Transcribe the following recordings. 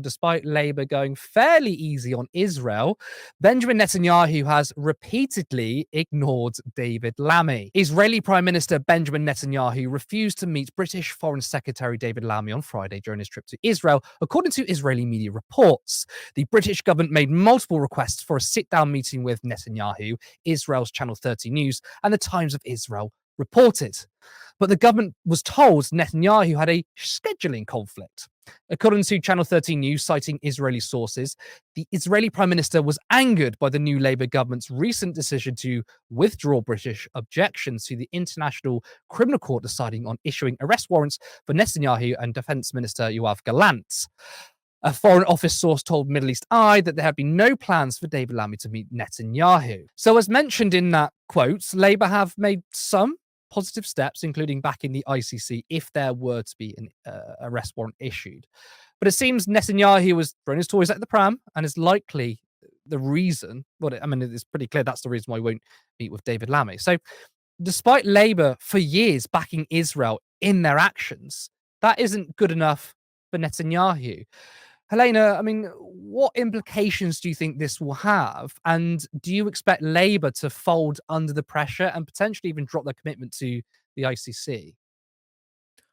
despite Labour going fairly easy on Israel, Benjamin Netanyahu has repeatedly ignored David Lammy. Israeli Prime Minister Benjamin Netanyahu refused to meet British Foreign Secretary David Lammy on Friday during his trip to Israel, according to Israeli media reports. The British government made multiple requests for a sit-down meeting with Netanyahu, Israel's Channel 30 News and the Times of Israel reported. But the government was told Netanyahu had a scheduling conflict. According to Channel 13 News, citing Israeli sources, the Israeli Prime Minister was angered by the new Labour government's recent decision to withdraw British objections to the International Criminal Court deciding on issuing arrest warrants for Netanyahu and Defence Minister Yoav Gallant. A Foreign Office source told Middle East Eye that there had been no plans for David Lammy to meet Netanyahu. So, as mentioned in that quote, Labour have made some positive steps, including backing the ICC if there were to be an arrest warrant issued. But it seems Netanyahu was throwing his toys at the pram and is likely the reason. Well, I mean, it's pretty clear that's the reason why he won't meet with David Lammy. So, despite Labour for years backing Israel in their actions, that isn't good enough for Netanyahu. Helena, I mean, what implications do you think this will have? And do you expect Labour to fold under the pressure and potentially even drop their commitment to the ICC?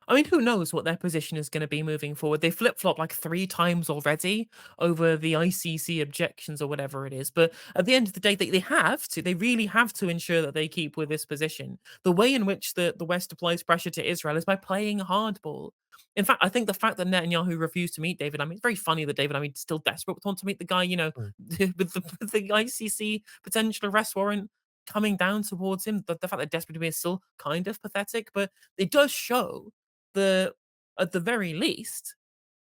I mean, who knows what their position is going to be moving forward? They flip flop like 3 times already over the ICC objections or whatever it is. But at the end of the day, they have to. They really have to ensure that they keep with this position. The way in which the West applies pressure to Israel is by playing hardball. In fact, I think the fact that Netanyahu refused to meet David, I mean, it's very funny that David, I mean, still desperate to want to meet the guy, Mm. with the ICC potential arrest warrant coming down towards him. The fact that desperate to be is still kind of pathetic, but it does show the at the very least,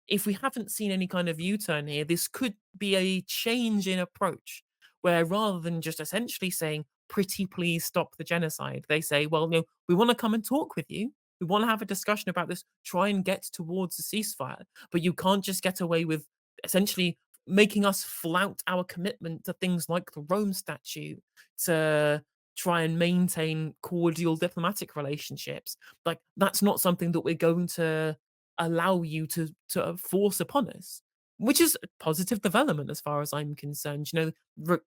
if we haven't seen any kind of U-turn here, this could be a change in approach where rather than just essentially saying, pretty please stop the genocide, they say, well, no, we want to come and talk with you. We want to have a discussion about this, try and get towards a ceasefire. But you can't just get away with essentially making us flout our commitment to things like the Rome Statute, to try and maintain cordial diplomatic relationships. Like that's not something that we're going to allow you to force upon us, which is a positive development as far as I'm concerned.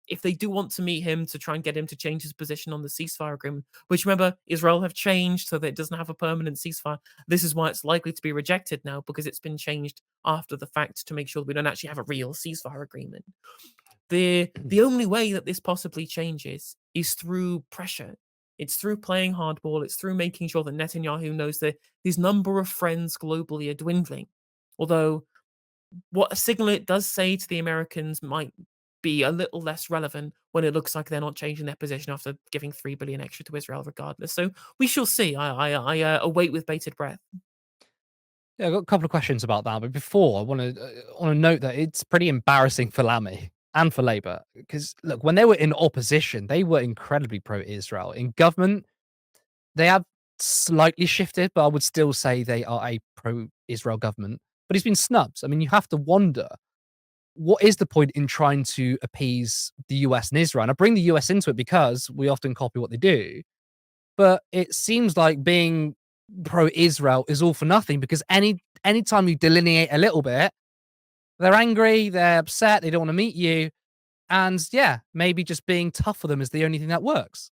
If they do want to meet him to try and get him to change his position on the ceasefire agreement, which remember Israel have changed so that it doesn't have a permanent ceasefire. This is why it's likely to be rejected now because it's been changed after the fact to make sure that we don't actually have a real ceasefire agreement. The only way that this possibly changes is through pressure. It's through playing hardball. It's through making sure that Netanyahu knows that his number of friends globally are dwindling. Although what a signal it does say to the Americans might be a little less relevant when it looks like they're not changing their position after giving 3 billion extra to Israel, regardless. So we shall see. I await with bated breath. Yeah, I've got a couple of questions about that, but before I want to note that it's pretty embarrassing for Lammy and for Labour because look, when they were in opposition, they were incredibly pro-Israel. In government, they have slightly shifted, but I would still say they are a pro-Israel government. But he's been snubbed. I mean, you have to wonder what is the point in trying to appease the US and Israel? And I bring the US into it because we often copy what they do, but it seems like being pro-Israel is all for nothing because anytime you delineate a little bit, they're angry, they're upset, they don't want to meet you. And yeah, maybe just being tough for them is the only thing that works.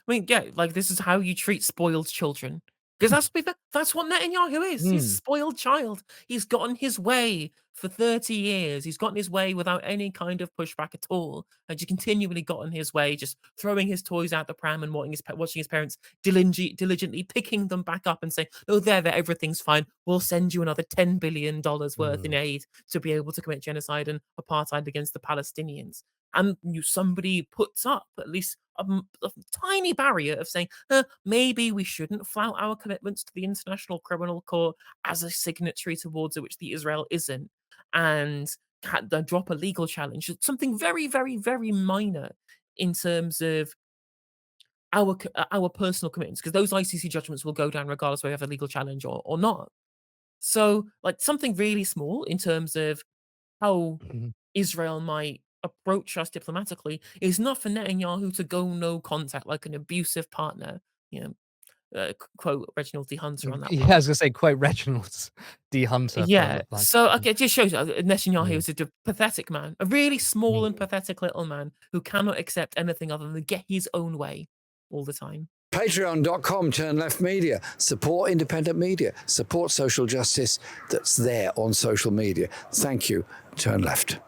I mean, yeah, like this is how you treat spoiled children. Because that's what Netanyahu is. He's a Hmm. spoiled child. He's gotten his way for 30 years. He's gotten his way without any kind of pushback at all. And just continually gotten his way, just throwing his toys out the pram and watching his parents diligently picking them back up and saying, "Oh, there, everything's fine. We'll send you another $10 billion worth in Mm. aid to be able to commit genocide and apartheid against the Palestinians." And somebody puts up at least a tiny barrier of saying, maybe we shouldn't flout our commitments to the International Criminal Court as a signatory towards it, which the Israel isn't, and drop a legal challenge. It's something very, very, very minor in terms of our personal commitments, because those ICC judgments will go down regardless whether we have a legal challenge or not. So, like something really small in terms of how Mhm. Israel might approach us diplomatically is not for Netanyahu to go no contact like an abusive partner. You know, quote Reginald D. Hunter on that Yeah, one. I was gonna say, quote Reginald D. Hunter Yeah. for like. So okay, it just shows you Netanyahu Yeah. is a pathetic man, a really small Mm. and pathetic little man who cannot accept anything other than get his own way all the time. Patreon.com, Turn Left Media. Support independent media. Support social justice that's there on social media. Thank you, Turn Left.